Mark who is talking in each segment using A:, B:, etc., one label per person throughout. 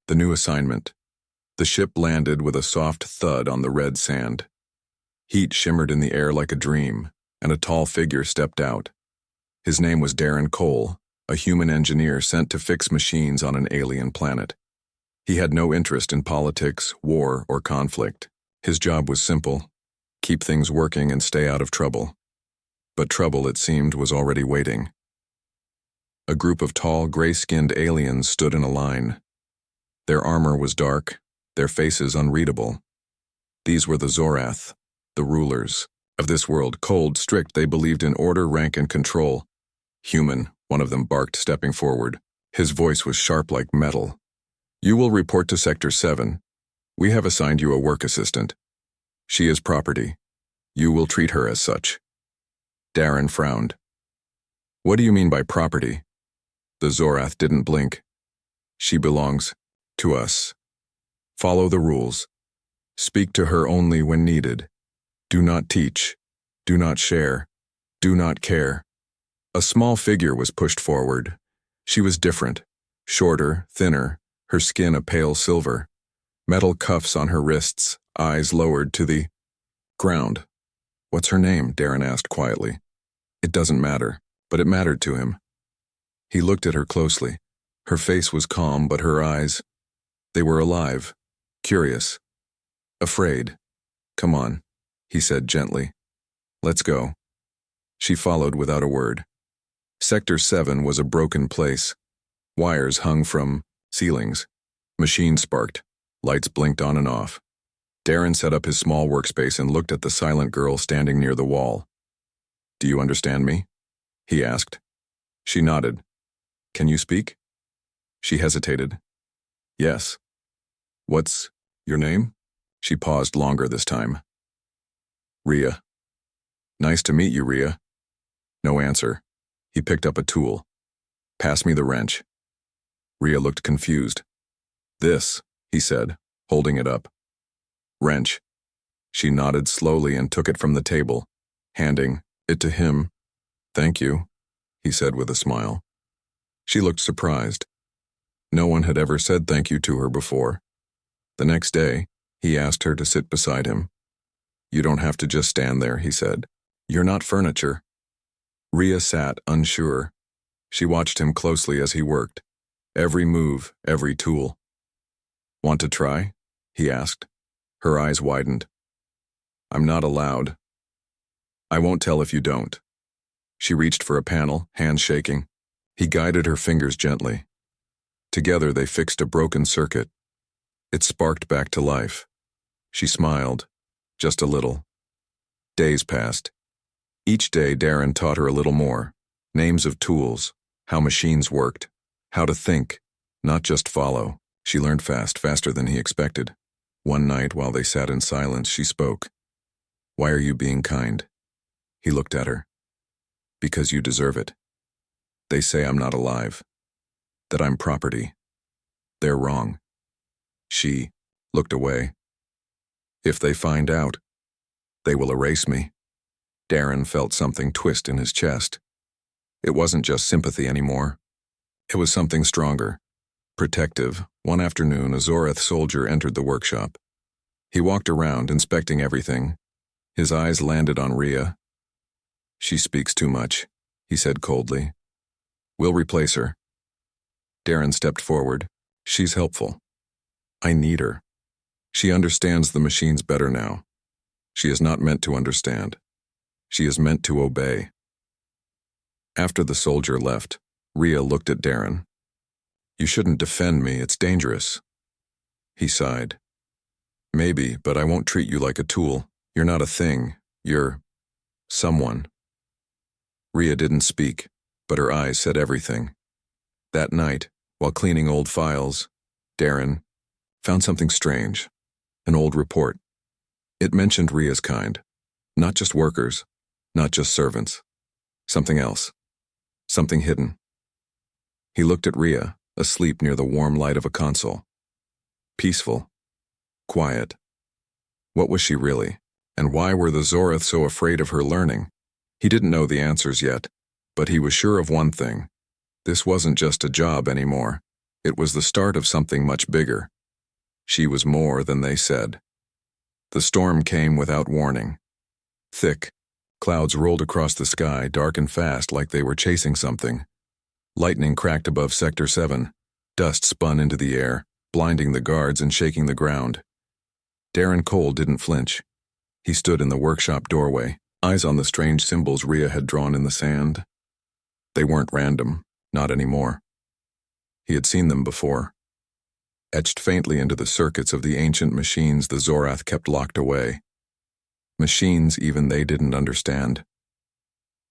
A: The new assignment. The ship landed with a soft thud on the red sand. Heat shimmered in the air like a dream, and a tall figure stepped out. His name was Darren Cole, a human engineer sent to fix machines on an alien planet. He had no interest in politics, war, or conflict. His job was simple: keep things working and stay out of trouble. But trouble, it seemed, was already waiting. A group of tall, gray-skinned aliens stood in a line. Their armor was dark, their faces unreadable. These were the Zorath, the rulers of this world. Cold, strict, they believed in order, rank, and control. Human, one of them barked, stepping forward. His voice was sharp like metal. You will report to Sector 7. We have assigned you a work assistant. She is property. You will treat her as such. Darren frowned. What do you mean by property? The Zorath didn't blink. She belongs to us. Follow the rules. Speak to her only when needed. Do not teach. Do not share. Do not care. A small figure was pushed forward. She was different. Shorter, thinner, her skin a pale silver. Metal cuffs on her wrists, eyes lowered to the ground. What's her name? Darren asked quietly. It doesn't matter, but it mattered to him. He looked at her closely. Her face was calm, but her eyes, they were alive, curious, afraid. Come on, he said gently. Let's go. She followed without a word. Sector 7 was a broken place. Wires hung from ceilings. Machines sparked. Lights blinked on and off. Darren set up his small workspace and looked at the silent girl standing near the wall. Do you understand me? He asked. She nodded. Can you speak? She hesitated. Yes. What's your name? She paused longer this time. Rhea. Nice to meet you, Rhea. No answer. He picked up a tool. Pass me the wrench. Rhea looked confused. This, he said, holding it up. Wrench. She nodded slowly and took it from the table, handing it to him. Thank you, he said with a smile. She looked surprised. No one had ever said thank you to her before. The next day, he asked her to sit beside him. You don't have to just stand there, he said. You're not furniture. Rhea sat, unsure. She watched him closely as he worked. Every move, every tool. Want to try? He asked. Her eyes widened. I'm not allowed. I won't tell if you don't. She reached for a panel, hands shaking. He guided her fingers gently. Together they fixed a broken circuit. It sparked back to life. She smiled, just a little. Days passed. Each day Darren taught her a little more. Names of tools, how machines worked, how to think, not just follow. She learned fast, faster than he expected. One night, while they sat in silence, she spoke. Why are you being kind? He looked at her. Because you deserve it. They say I'm not alive, that I'm property. They're wrong. She looked away. If they find out, they will erase me. Darren felt something twist in his chest. It wasn't just sympathy anymore. It was something stronger. Protective. One afternoon, a Zorath soldier entered the workshop. He walked around, inspecting everything. His eyes landed on Rhea. She speaks too much, he said coldly. We'll replace her. Darren stepped forward. She's helpful. I need her. She understands the machines better now. She is not meant to understand. She is meant to obey. After the soldier left, Rhea looked at Darren. You shouldn't defend me, it's dangerous. He sighed. Maybe, but I won't treat you like a tool. You're not a thing. You're someone. Rhea didn't speak, but her eyes said everything. That night, while cleaning old files, Darren found something strange, an old report. It mentioned Rhea's kind, not just workers, not just servants, something else, something hidden. He looked at Rhea, asleep near the warm light of a console. Peaceful, quiet. What was she really, and why were the Zorath so afraid of her learning? He didn't know the answers yet, but he was sure of one thing. This wasn't just a job anymore. It was the start of something much bigger. She was more than they said. The storm came without warning. Thick, clouds rolled across the sky, dark and fast, like they were chasing something. Lightning cracked above Sector 7. Dust spun into the air, blinding the guards and shaking the ground. Darren Cole didn't flinch. He stood in the workshop doorway, eyes on the strange symbols Rhea had drawn in the sand. They weren't random, not anymore. He had seen them before. Etched faintly into the circuits of the ancient machines the Zorath kept locked away. Machines even they didn't understand.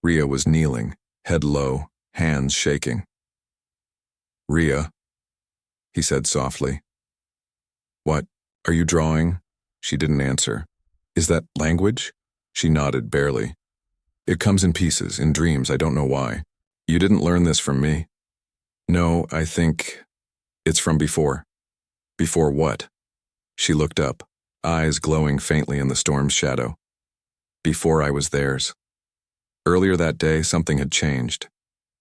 A: Rhea was kneeling, head low, hands shaking. "Rhea," he said softly. "What, are you drawing?" She didn't answer. "Is that language?" She nodded barely. "It comes in pieces, in dreams, I don't know why. You didn't learn this from me." "No, I think it's from before." "Before what?" She looked up, eyes glowing faintly in the storm's shadow. "Before I was theirs." Earlier that day, something had changed.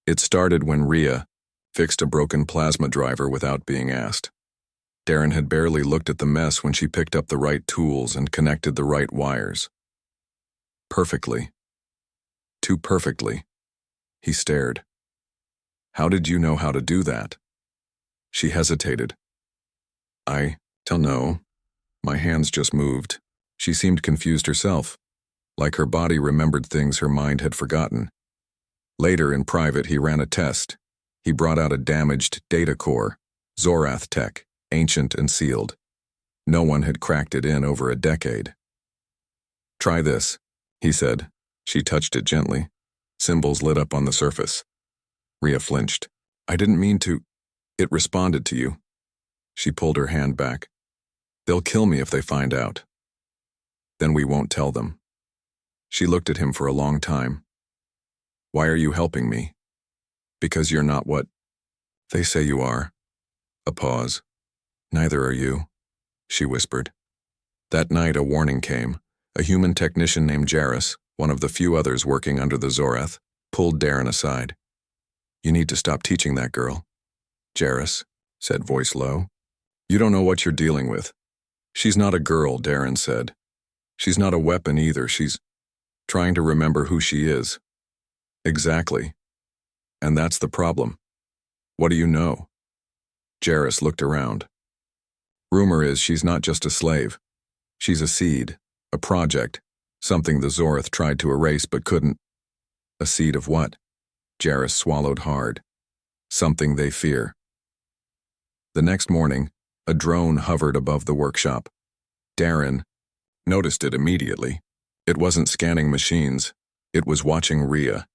A: It started when Rhea fixed a broken plasma driver without being asked. Darren had barely looked at the mess when she picked up the right tools and connected the right wires. Perfectly. Too perfectly. He stared. "How did you know how to do that?" She hesitated. "I don't know. My hands just moved." She seemed confused herself, like her body remembered things her mind had forgotten. Later, in private, he ran a test. He brought out a damaged data core, Zorath tech, ancient and sealed. No one had cracked it in over a decade. "Try this," he said. She touched it gently. Symbols lit up on the surface. Rhea flinched. "I didn't mean to." "It responded to you." She pulled her hand back. "They'll kill me if they find out." "Then we won't tell them." She looked at him for a long time. "Why are you helping me?" "Because you're not what they say you are." A pause. "Neither are you," she whispered. That night a warning came. A human technician named Jarrus, one of the few others working under the Zorath, pulled Darren aside. "You need to stop teaching that girl." "Jarrus," said voice low. "You don't know what you're dealing with." "She's not a girl," Darren said. "She's not a weapon either. She's trying to remember who she is." "Exactly. And that's the problem. What do you know?" Jarrus looked around. "Rumor is she's not just a slave. She's a seed, a project, something the Zorath tried to erase but couldn't." "A seed of what?" Jarrus swallowed hard. "Something they fear." The next morning, a drone hovered above the workshop. Darren noticed it immediately. It wasn't scanning machines. It was watching Rhea.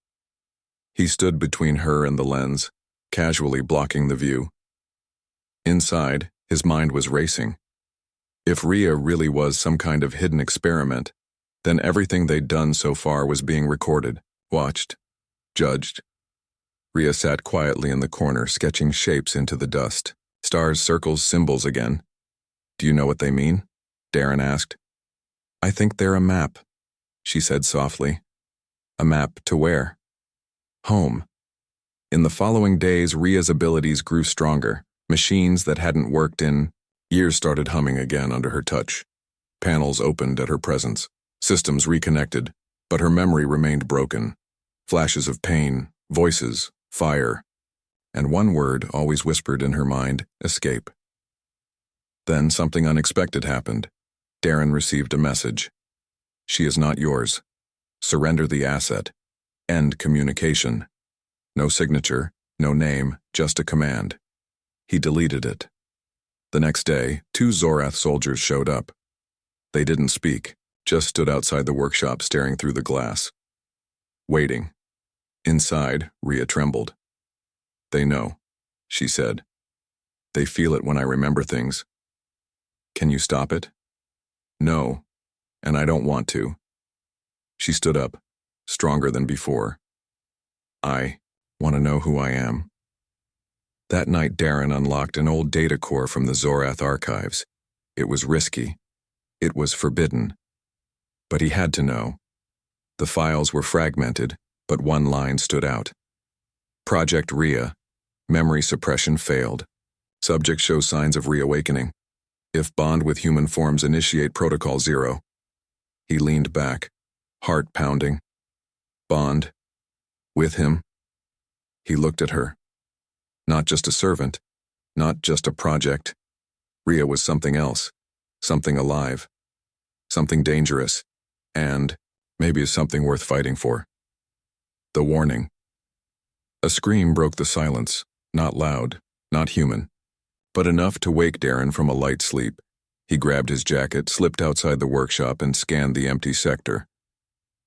A: He stood between her and the lens, casually blocking the view. Inside, his mind was racing. If Rhea really was some kind of hidden experiment, then everything they'd done so far was being recorded, watched, judged. Rhea sat quietly in the corner, sketching shapes into the dust. Stars, circles, symbols again. "Do you know what they mean?" Darren asked. "I think they're a map," she said softly. "A map to where?" "Home." In the following days, Rhea's abilities grew stronger. Machines that hadn't worked in years started humming again under her touch. Panels opened at her presence. Systems reconnected, but her memory remained broken. Flashes of pain, voices, fire, and one word always whispered in her mind: escape. Then something unexpected happened. Darren received a message. "She is not yours. Surrender the asset. End communication." No signature, no name, just a command. He deleted it. The next day, 2 Zorath soldiers showed up. They didn't speak, just stood outside the workshop staring through the glass. Waiting. Inside, Rhea trembled. "They know," she said. "They feel it when I remember things." "Can you stop it?" "No, and I don't want to." She stood up, stronger than before. "I want to know who I am." That night, Darren unlocked an old data core from the Zorath archives. It was risky. It was forbidden. But he had to know. The files were fragmented, but one line stood out. Project Rhea. Memory suppression failed. Subject shows signs of reawakening. If bond with human forms, initiate protocol 0. He leaned back, heart pounding. Bond. With him. He looked at her. Not just a servant, not just a project. Rhea was something else, something alive, something dangerous, and maybe something worth fighting for. The warning. A scream broke the silence, not loud, not human, but enough to wake Darren from a light sleep. He grabbed his jacket, slipped outside the workshop, and scanned the empty sector.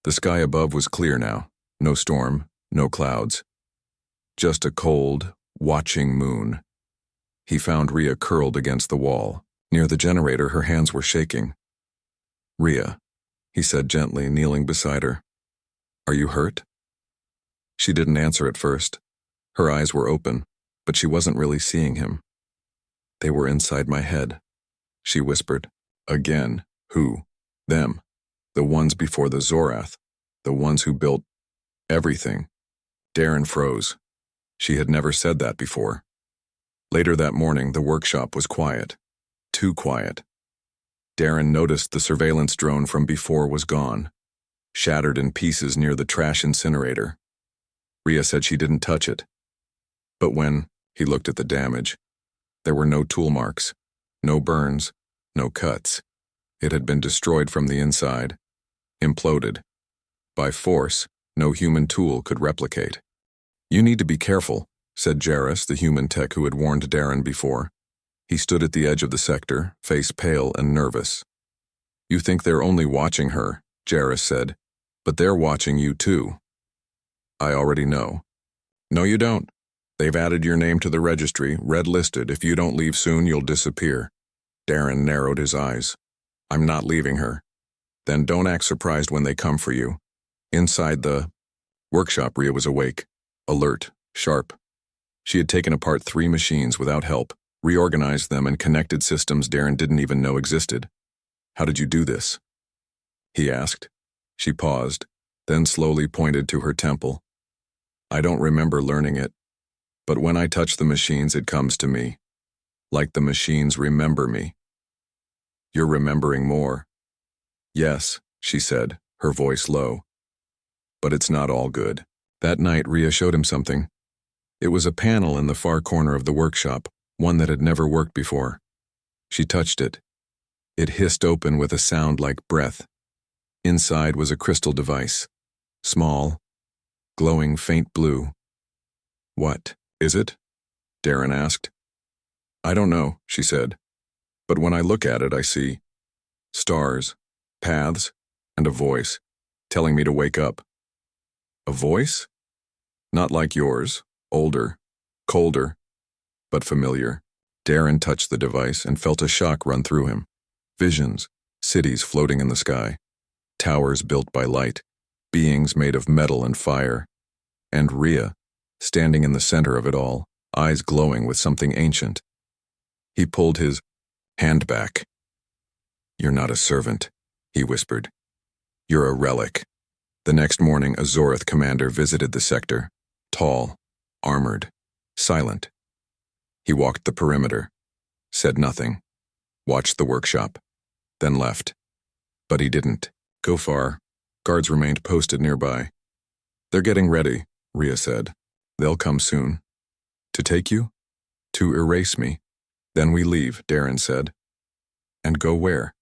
A: The sky above was clear now, no storm, no clouds. Just a cold, watching moon. He found Rhea curled against the wall. Near the generator, her hands were shaking. "Rhea," he said gently, kneeling beside her. "Are you hurt?" She didn't answer at first. Her eyes were open, but she wasn't really seeing him. "They were inside my head," she whispered. "Again. Who? Them. The ones before the Zorath. The ones who built everything." Darren froze. She had never said that before. Later that morning, the workshop was quiet. Too quiet. Darren noticed the surveillance drone from before was gone, shattered in pieces near the trash incinerator. Rhea said she didn't touch it. But when he looked at the damage, there were no tool marks, no burns, no cuts. It had been destroyed from the inside, imploded. By force, no human tool could replicate. "You need to be careful," said Jarrus, the human tech who had warned Darren before. He stood at the edge of the sector, face pale and nervous. "You think they're only watching her," Jarrus said, "but they're watching you too." "I already know." "No, you don't. They've added your name to the registry, red-listed. If you don't leave soon, you'll disappear." Darren narrowed his eyes. "I'm not leaving her." "Then don't act surprised when they come for you." Inside the workshop, Rhea was awake, alert, sharp. She had taken apart 3 machines without help, reorganized them, and connected systems Darren didn't even know existed. "How did you do this?" he asked. She paused, then slowly pointed to her temple. "I don't remember learning it, but when I touch the machines, it comes to me. Like the machines remember me." "You're remembering more." "Yes," she said, her voice low. "But it's not all good." That night, Rhea showed him something. It was a panel in the far corner of the workshop, one that had never worked before. She touched it. It hissed open with a sound like breath. Inside was a crystal device, small, glowing faint blue. "What is it?" Darren asked. "I don't know," she said. "But when I look at it, I see stars, paths, and a voice, telling me to wake up." "A voice?" "Not like yours, older, colder, but familiar." Darren touched the device and felt a shock run through him. Visions, cities floating in the sky, towers built by light, beings made of metal and fire, and Rhea, standing in the center of it all, eyes glowing with something ancient. He pulled his hand back. "You're not a servant," he whispered. "You're a relic." The next morning, a Zorath commander visited the sector, tall, armored, silent. He walked the perimeter, said nothing, watched the workshop, then left. But he didn't go far. Guards remained posted nearby. "They're getting ready," Rhea said. "They'll come soon." "To take you?" "To erase me. Then we leave," Darren said. "And go where?"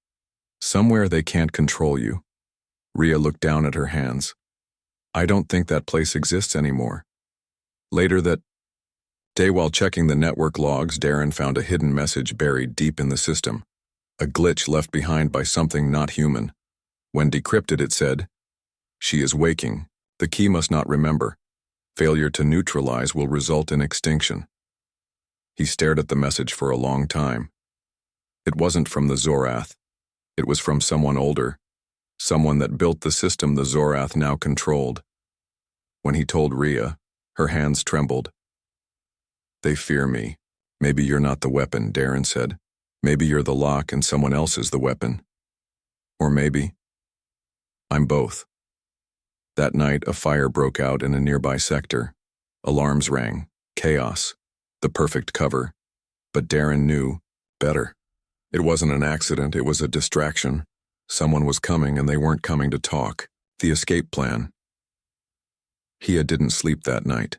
A: "Somewhere they can't control you." Rhea looked down at her hands. "I don't think that place exists anymore." Later that day, while checking the network logs, Darren found a hidden message buried deep in the system, a glitch left behind by something not human. When decrypted, it said, "She is waking. The key must not remember. Failure to neutralize will result in extinction." He stared at the message for a long time. It wasn't from the Zorath. It was from someone older, someone that built the system the Zorath now controlled. When he told Rhea, her hands trembled. "They fear me. Maybe you're not the weapon," Darren said. "Maybe you're the lock and someone else is the weapon. Or maybe I'm both." That night, a fire broke out in a nearby sector. Alarms rang. Chaos. The perfect cover. But Darren knew better. It wasn't an accident, it was a distraction. Someone was coming and they weren't coming to talk. The escape plan. Hia didn't sleep that night.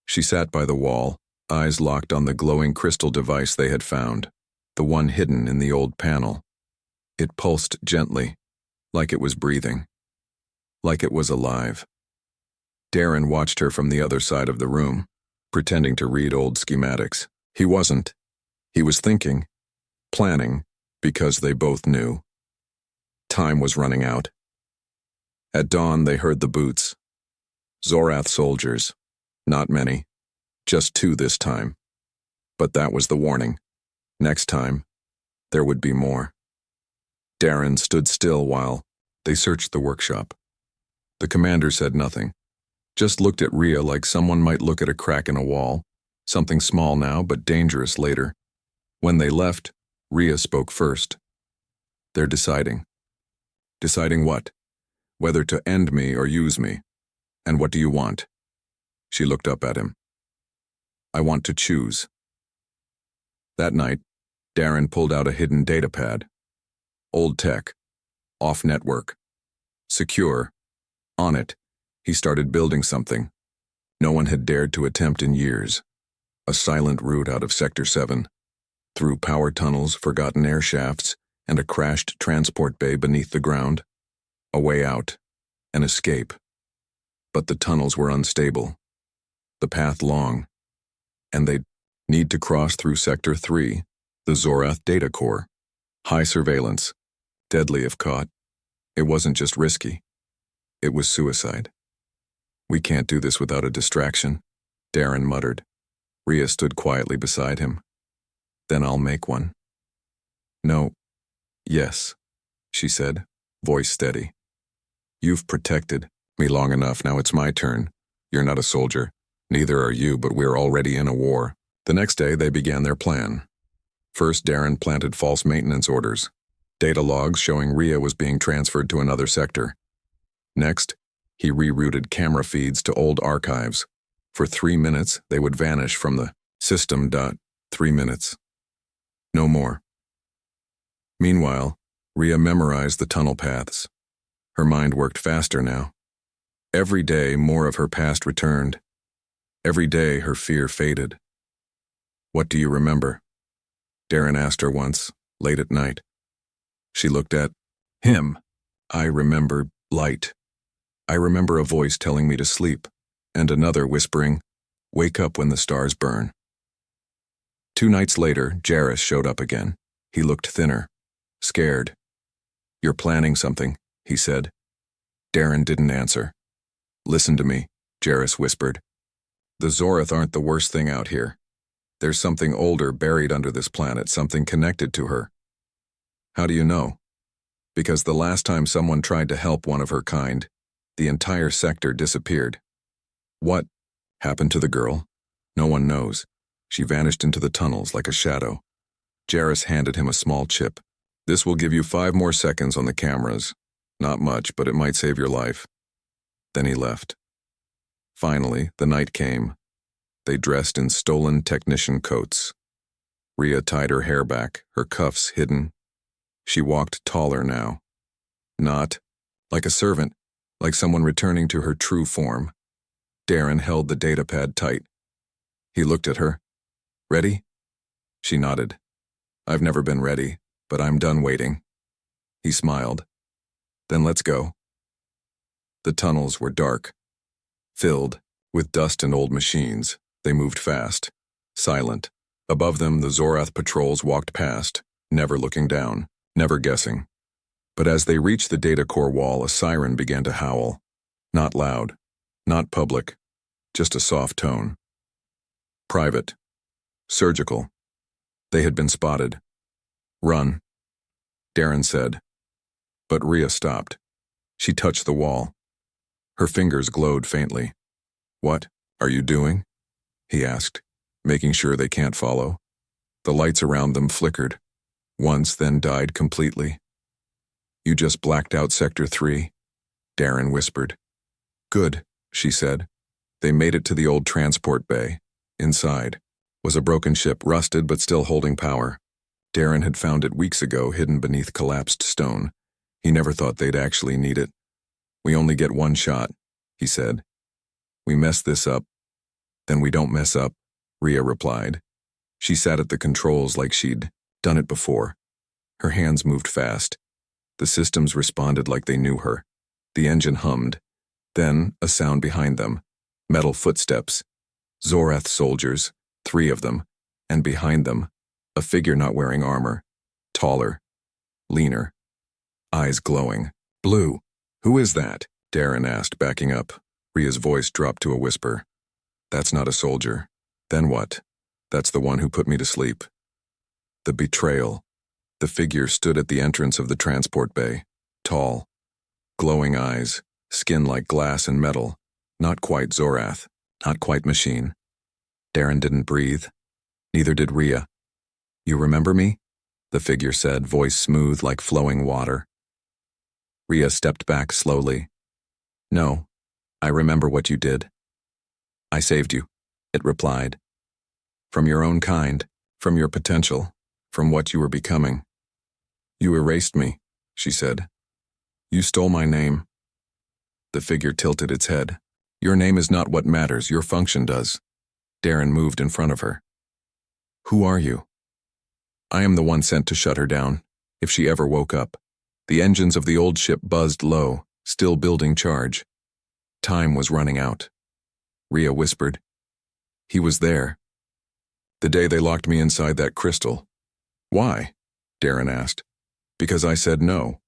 A: She sat by the wall, eyes locked on the glowing crystal device they had found, the one hidden in the old panel. It pulsed gently, like it was breathing, like it was alive. Darren watched her from the other side of the room, pretending to read old schematics. He wasn't. He was thinking, planning, because they both knew. Time was running out. At dawn, they heard the boots. Zorath soldiers. Not many. Just 2 this time. But that was the warning. Next time, there would be more. Darren stood still while they searched the workshop. The commander said nothing, just looked at Rhea like someone might look at a crack in a wall, something small now but dangerous later. When they left, Rhea spoke first. They're deciding. Deciding what? Whether to end me or use me. And what do you want? She looked up at him. I want to choose. That night, Darren pulled out a hidden datapad. Old tech. Off-network. Secure. On it, he started building something no one had dared to attempt in years. A silent route out of Sector 7. Through power tunnels, forgotten air shafts, and a crashed transport bay beneath the ground. A way out. An escape. But the tunnels were unstable. The path long. And they'd need to cross through Sector 3, the Zorath data core. High surveillance. Deadly if caught. It wasn't just risky. It was suicide. We can't do this without a distraction, Darren muttered. Rhea stood quietly beside him. Then I'll make one. No. Yes, she said, voice steady. You've protected me long enough, now it's my turn. You're not a soldier. Neither are you, but we're already in a war. The next day, they began their plan. First, Darren planted false maintenance orders. Data logs showing Rhea was being transferred to another sector. Next, he rerouted camera feeds to old archives. For 3 minutes, they would vanish from the system. 3 minutes. No more. Meanwhile, Rhea memorized the tunnel paths. Her mind worked faster now. Every day, more of her past returned. Every day, her fear faded. What do you remember? Darren asked her once, late at night. She looked at him. I remember light. I remember a voice telling me to sleep, and another whispering, wake up when the stars burn. 2 nights later, Jarrus showed up again. He looked thinner, scared. You're planning something, he said. Darren didn't answer. Listen to me, Jarrus whispered. The Zorath aren't the worst thing out here. There's something older buried under this planet, something connected to her. How do you know? Because the last time someone tried to help one of her kind, the entire sector disappeared. What happened to the girl? No one knows. She vanished into the tunnels like a shadow. Jarrus handed him a small chip. This will give you 5 more seconds on the cameras. Not much, but it might save your life. Then he left. Finally, the night came. They dressed in stolen technician coats. Rhea tied her hair back, her cuffs hidden. She walked taller now. Not like a servant, like someone returning to her true form. Darren held the datapad tight. He looked at her. Ready? She nodded. I've never been ready, but I'm done waiting. He smiled. Then let's go. The tunnels were dark, filled with dust and old machines. They moved fast, silent. Above them, the Zorath patrols walked past, never looking down, never guessing. But as they reached the data core wall, a siren began to howl. Not loud, not public, just a soft tone. Private. Surgical. They had been spotted. Run, Darren said. But Rhea stopped. She touched the wall. Her fingers glowed faintly. What are you doing? He asked, making sure they can't follow. The lights around them flickered. Once, then died completely. You just blacked out Sector 3, Darren whispered. Good, she said. They made it to the old transport bay. Inside. was a broken ship, rusted but still holding power. Darren had found it weeks ago, hidden beneath collapsed stone. He never thought they'd actually need it. "We only get one shot," he said. "We mess this up, then we don't mess up," Rhea replied. She sat at the controls like she'd done it before. Her hands moved fast. The systems responded like they knew her. The engine hummed. Then, a sound behind them. Metal footsteps. Zorath soldiers, 3 of them, and behind them, a figure not wearing armor. Taller. Leaner. Eyes glowing. "Blue. Who is that?" Darren asked, backing up. Rhea's voice dropped to a whisper. "That's not a soldier." "Then what?" "That's the one who put me to sleep." The betrayal. The figure stood at the entrance of the transport bay. Tall. Glowing eyes. Skin like glass and metal. Not quite Zorath. Not quite machine. Darren didn't breathe. Neither did Rhea. "You remember me?" the figure said, voice smooth like flowing water. Rhea stepped back slowly. "No, I remember what you did." "I saved you," it replied. "From your own kind, from your potential, from what you were becoming." "You erased me," she said. "You stole my name." The figure tilted its head. "Your name is not what matters, your function does." Darren moved in front of her. "Who are you?" "I am the one sent to shut her down, if she ever woke up." The engines of the old ship buzzed low, still building charge. Time was running out. Rhea whispered. "He was there. The day they locked me inside that crystal." "Why?" Darren asked. "Because I said no."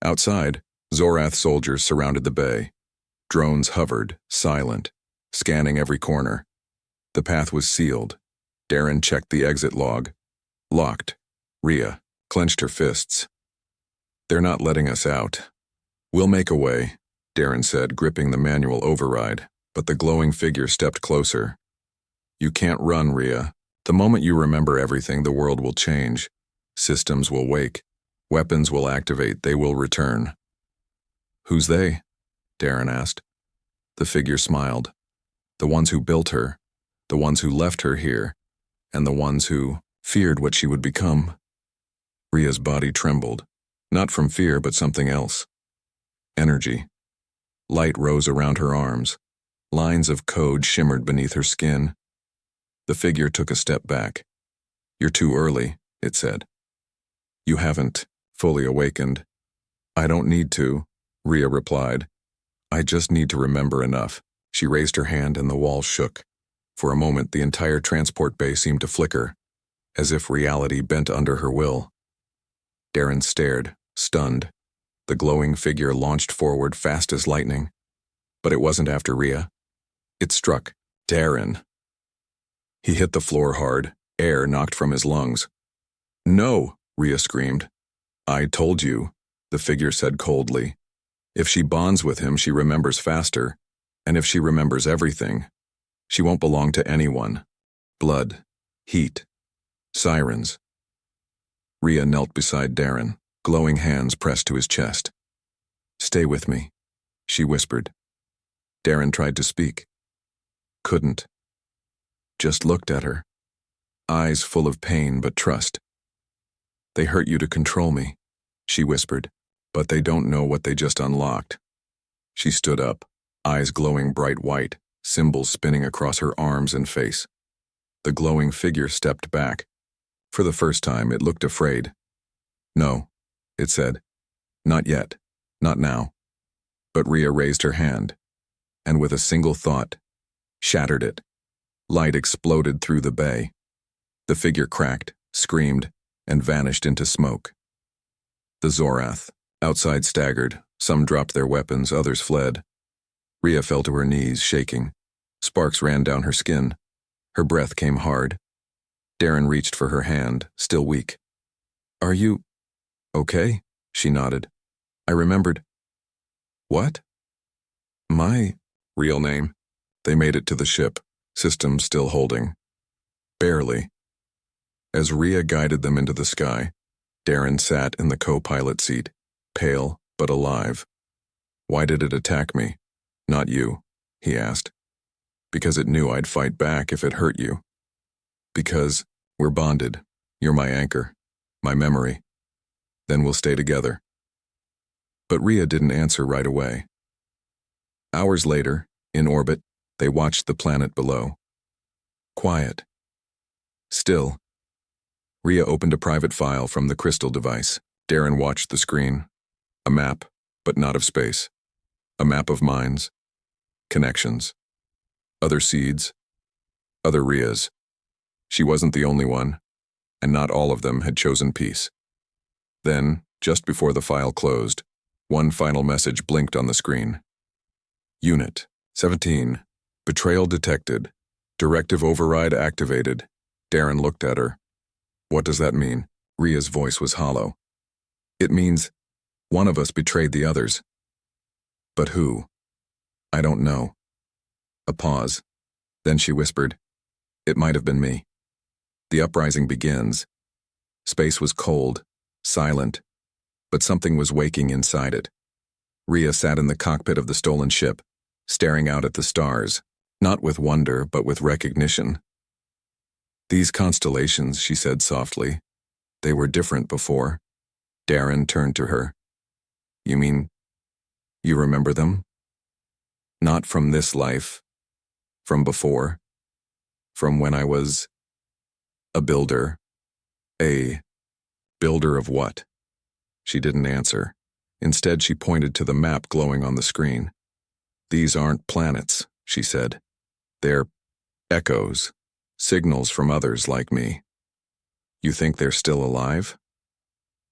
A: Outside, Zorath soldiers surrounded the bay. Drones hovered, silent, scanning every corner. The path was sealed. Darren checked the exit log. Locked. Rhea clenched her fists. "They're not letting us out." "We'll make a way," Darren said, gripping the manual override, but the glowing figure stepped closer. "You can't run, Rhea. The moment you remember everything, the world will change. Systems will wake. Weapons will activate. They will return." "Who's they?" Darren asked. The figure smiled. "The ones who built her, the ones who left her here, and the ones who feared what she would become." Rhea's body trembled, not from fear but something else. Energy. Light rose around her arms. Lines of code shimmered beneath her skin. The figure took a step back. "You're too early," it said. "You haven't fully awakened." "I don't need to," Rhea replied. "I just need to remember enough." She raised her hand and the walls shook. For a moment, the entire transport bay seemed to flicker, as if reality bent under her will. Darren stared, stunned. The glowing figure launched forward fast as lightning. But it wasn't after Rhea. It struck Darren. He hit the floor hard, air knocked from his lungs. "No," Rhea screamed. "I told you," the figure said coldly. "If she bonds with him, she remembers faster. And if she remembers everything, she won't belong to anyone. Blood. Heat. Sirens." Rhea knelt beside Darren, glowing hands pressed to his chest. "Stay with me," she whispered. Darren tried to speak. Couldn't. Just looked at her. Eyes full of pain but trust. "They hurt you to control me," she whispered, "but they don't know what they just unlocked." She stood up, eyes glowing bright white, symbols spinning across her arms and face. The glowing figure stepped back. For the first time, it looked afraid. "No," it said. "Not yet. Not now." But Rhea raised her hand, and with a single thought, shattered it. Light exploded through the bay. The figure cracked, screamed, and vanished into smoke. The Zorath, outside, staggered. Some dropped their weapons, others fled. Rhea fell to her knees, shaking. Sparks ran down her skin. Her breath came hard. Darren reached for her hand, still weak. "Are you okay?" she nodded. "I remembered." "What?" "My real name." They made it to the ship, systems still holding. Barely. As Rhea guided them into the sky, Darren sat in the co-pilot seat, pale but alive. "Why did it attack me? Not you," he asked. "Because it knew I'd fight back if it hurt you." Because we're bonded. You're my anchor, my memory. Then we'll stay together. But Rhea didn't answer right away. Hours later, in orbit, they watched the planet below. Quiet. Still. Rhea opened a private file from the crystal device. Darren watched the screen. A map, but not of space. A map of minds. Connections. Other seeds. Other Rheas. She wasn't the only one, and not all of them had chosen peace. Then, just before the file closed, one final message blinked on the screen. Unit 17. Betrayal detected. Directive override activated. Darren looked at her. What does that mean? Rhea's voice was hollow. It means one of us betrayed the others. But who? I don't know. A pause. Then she whispered, It might have been me. The uprising begins. Space was cold, silent, but something was waking inside it. Rhea sat in the cockpit of the stolen ship, staring out at the stars, not with wonder, but with recognition. These constellations, she said softly, they were different before. Darren turned to her. You mean, you remember them? Not from this life, from before, from when I was a builder. A builder of what? She didn't answer. Instead, she pointed to the map glowing on the screen. These aren't planets, she said. They're echoes, signals from others like me. You think they're still alive?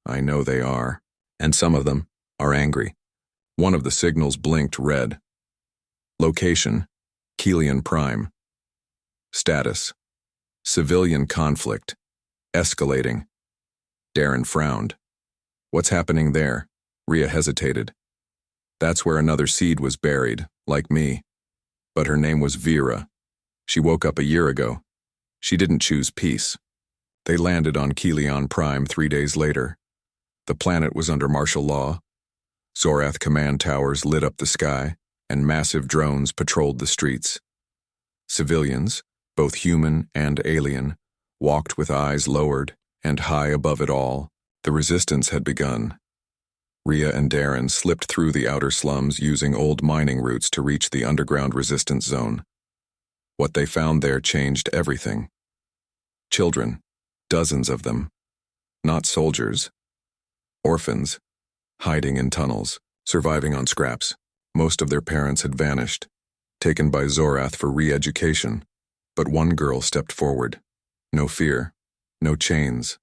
A: I know they are, and some of them are angry. One of the signals blinked red. Location, Kelian Prime. Status, civilian conflict, escalating. Darren frowned. What's happening there? Rhea hesitated. That's where another seed was buried, like me. But her name was Vera. She woke up a year ago. She didn't choose peace. They landed on Kelian Prime 3 days later. The planet was under martial law. Zorath command towers lit up the sky, and massive drones patrolled the streets. Civilians, both human and alien, walked with eyes lowered, and high above it all, the resistance had begun. Rhea and Darren slipped through the outer slums using old mining routes to reach the underground resistance zone. What they found there changed everything. Children, dozens of them. Not soldiers. Orphans, hiding in tunnels, surviving on scraps. Most of their parents had vanished, taken by Zorath for re-education. But one girl stepped forward. No fear, no chains.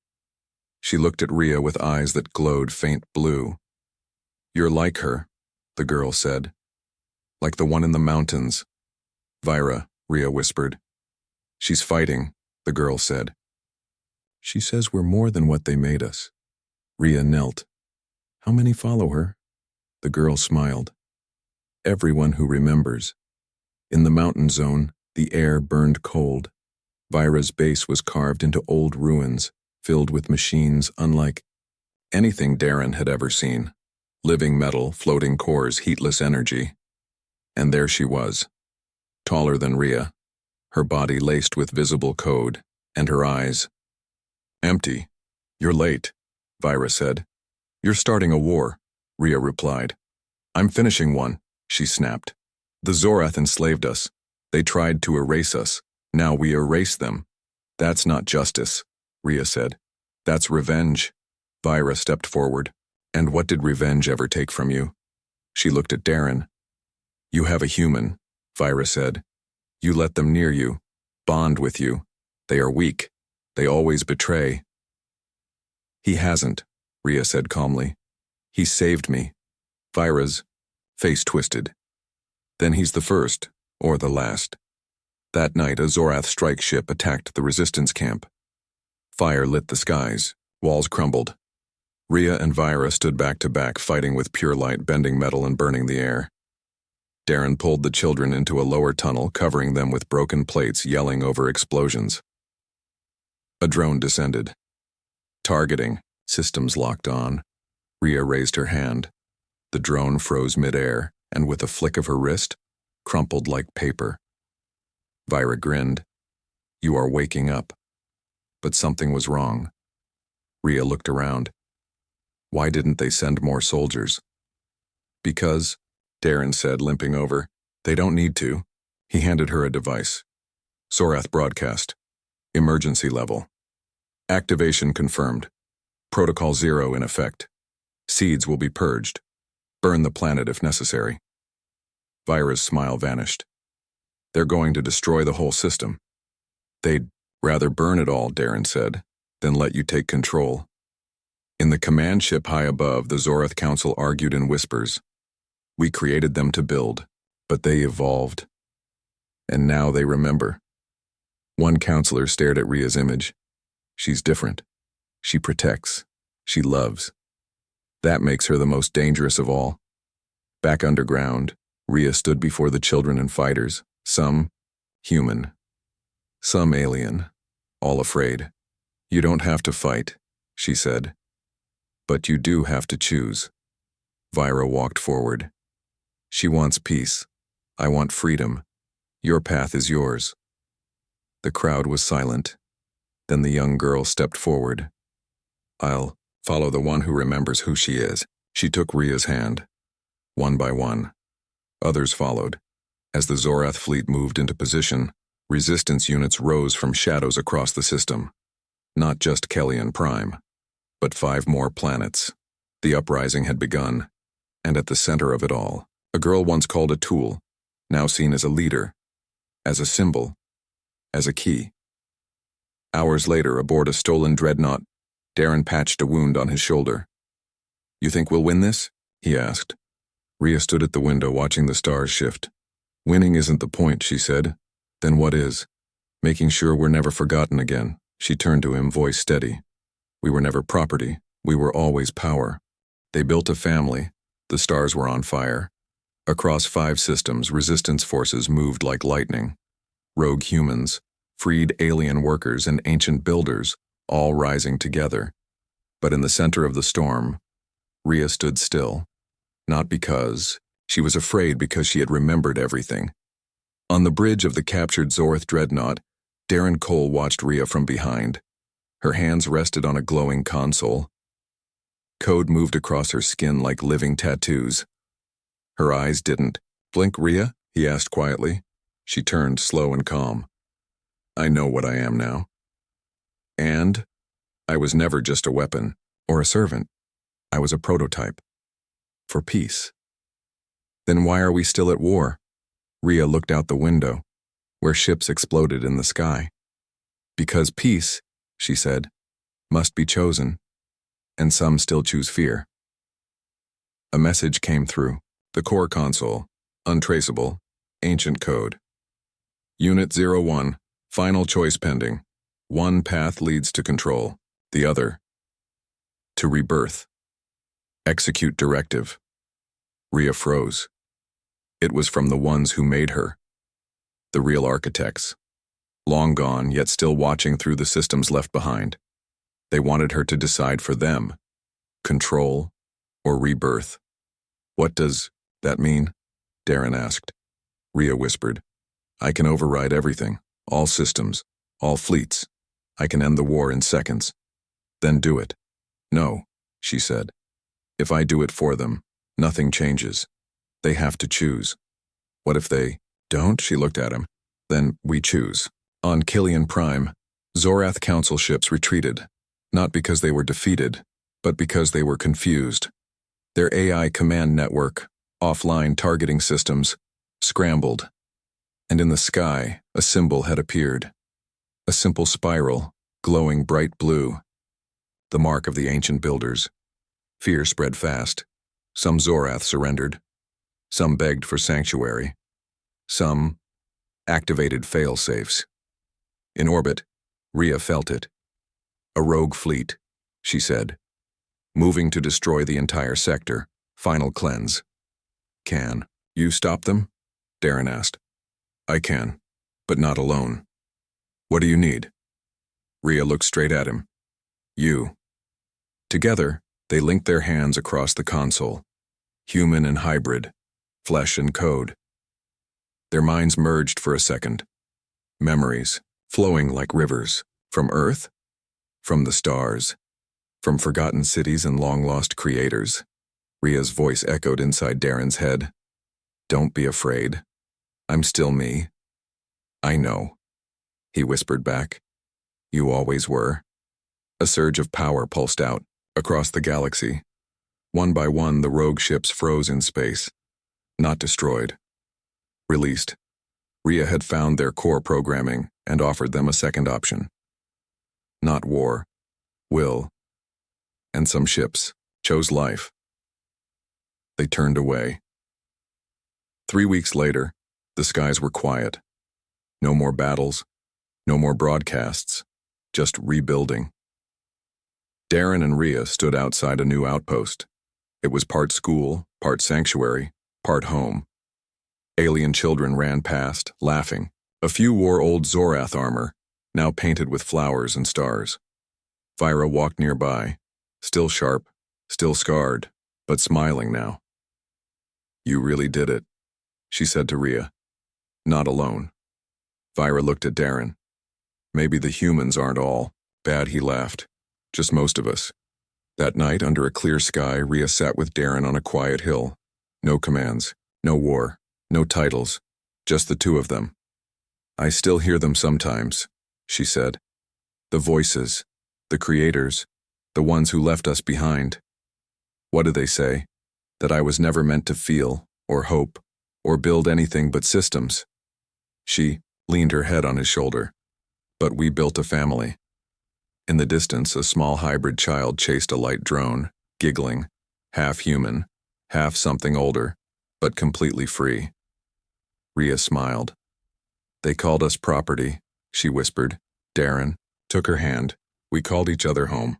A: She looked at Rhea with eyes that glowed faint blue. You're like her, the girl said. Like the one in the mountains. Vyra, Rhea whispered. She's fighting, the girl said. She says we're more than what they made us. Rhea knelt. How many follow her? The girl smiled. Everyone who remembers. In the mountain zone, the air burned cold. Vyra's base was carved into old ruins, filled with machines unlike anything Darren had ever seen. Living metal, floating cores, heatless energy. And there she was, taller than Rhea, her body laced with visible code, and her eyes empty. You're late, Vyra said. You're starting a war, Rhea replied. I'm finishing one, she snapped. The Zorath enslaved us. They tried to erase us. Now we erase them. That's not justice, Rhea said. That's revenge. Vyra stepped forward. And what did revenge ever take from you? She looked at Darren. You have a human, Vyra said. You let them near you, bond with you. They are weak. They always betray. He hasn't, Rhea said calmly. He saved me. Vyra's face twisted. Then he's the first, or the last. That night, a Zorath strike ship attacked the resistance camp. Fire lit the skies. Walls crumbled. Rhea and Vyra stood back to back, fighting with pure light, bending metal and burning the air. Darren pulled the children into a lower tunnel, covering them with broken plates, yelling over explosions. A drone descended. Targeting. Systems locked on. Rhea raised her hand. The drone froze midair, and with a flick of her wrist, crumpled like paper. Vyra grinned. You are waking up, but something was wrong. Rhea looked around. Why didn't they send more soldiers? Because, Darren said, limping over. They don't need to. He handed her a device. Zorath broadcast. Emergency level. Activation confirmed. Protocol 0 in effect. Seeds will be purged. Burn the planet if necessary. Vira's smile vanished. They're going to destroy the whole system. They'd rather burn it all, Darren said, than let you take control. In the command ship high above, the Zorath Council argued in whispers. We created them to build, but they evolved. And now they remember. One counselor stared at Rhea's image. She's different. She protects. She loves. That makes her the most dangerous of all. Back underground, Rhea stood before the children and fighters, some human, some alien, all afraid. You don't have to fight, she said. But you do have to choose. Vira walked forward. She wants peace. I want freedom. Your path is yours. The crowd was silent. Then the young girl stepped forward. I'll follow the one who remembers who she is. She took Rhea's hand. One by one. Others followed. As the Zorath fleet moved into position, resistance units rose from shadows across the system. Not just Kellyan Prime, but 5 more planets. The uprising had begun, and at the center of it all, a girl once called a tool, now seen as a leader, as a symbol, as a key. Hours later, aboard a stolen dreadnought, Darren patched a wound on his shoulder. You think we'll win this? He asked. Rhea stood at the window watching the stars shift. Winning isn't the point, she said. Then what is? Making sure we're never forgotten again. She turned to him, voice steady. We were never property. We were always power. They built a family. The stars were on fire. Across 5 systems, resistance forces moved like lightning. Rogue humans, freed alien workers, and ancient builders, all rising together. But in the center of the storm, Rhea stood still. Not because she was afraid, because she had remembered everything. On the bridge of the captured Zorath dreadnought, Darren Cole watched Rhea from behind. Her hands rested on a glowing console. Code moved across her skin like living tattoos. Her eyes didn't. Blink, Rhea? He asked quietly. She turned, slow and calm. I know what I am now. And I was never just a weapon or a servant. I was a prototype. For peace. Then why are we still at war? Rhea looked out the window, where ships exploded in the sky. Because peace, she said, must be chosen, and some still choose fear. A message came through. The core console, untraceable, ancient code. Unit 01, final choice pending. One path leads to control, the other to rebirth. Execute directive. Rhea froze. It was from the ones who made her. The real architects. Long gone, yet still watching through the systems left behind. They wanted her to decide for them. Control or rebirth. What does that mean? Darren asked. Rhea whispered. I can override everything, all systems, all fleets. I can end the war in seconds. Then do it. No, she said. If I do it for them, nothing changes. They have to choose. What if they don't? She looked at him. Then we choose. On Kellyan Prime, Zorath Council ships retreated, not because they were defeated, but because they were confused. Their AI command network, offline targeting systems, scrambled. And in the sky, a symbol had appeared. A simple spiral, glowing bright blue. The mark of the ancient builders. Fear spread fast. Some Zorath surrendered. Some begged for sanctuary. Some activated fail-safes. In orbit, Rhea felt it. A rogue fleet, she said. Moving to destroy the entire sector. Final cleanse. Can you stop them? Darren asked. I can, but not alone. What do you need? Rhea looked straight at him. You. Together, they linked their hands across the console. Human and hybrid. Flesh and code. Their minds merged for a second. Memories, flowing like rivers. From Earth, From the stars. From forgotten cities and long-lost creators. Ria's voice echoed inside Darren's head. Don't be afraid. I'm still me. I know. He whispered back. You always were. A surge of power pulsed out, across the galaxy. One by one, the rogue ships froze in space. Not destroyed. Released. Ria had found their core programming and offered them a second option. Not war. Will. And some ships chose life. They turned away. 3 weeks later, the skies were quiet. No more battles, no more broadcasts, just rebuilding. Darren and Ria stood outside a new outpost. It was part school, part sanctuary, part home. Alien children ran past, laughing. A few wore old Zorath armor, now painted with flowers and stars. Vira walked nearby, still sharp, still scarred, but smiling now. You really did it, she said to Ria. Not alone. Vira looked at Darren. Maybe the humans aren't all bad, he laughed. Just most of us. That night, under a clear sky, Ria sat with Darren on a quiet hill. No commands, no war, no titles, just the two of them. I still hear them sometimes, she said. The voices, the creators, the ones who left us behind. What do they say? That I was never meant to feel, or hope, or build anything but systems. She leaned her head on his shoulder. But we built a family. In the distance, a small hybrid child chased a light drone, giggling, half human, half something older, but completely free. Ria smiled. They called us property, she whispered. Darren took her hand. We called each other home.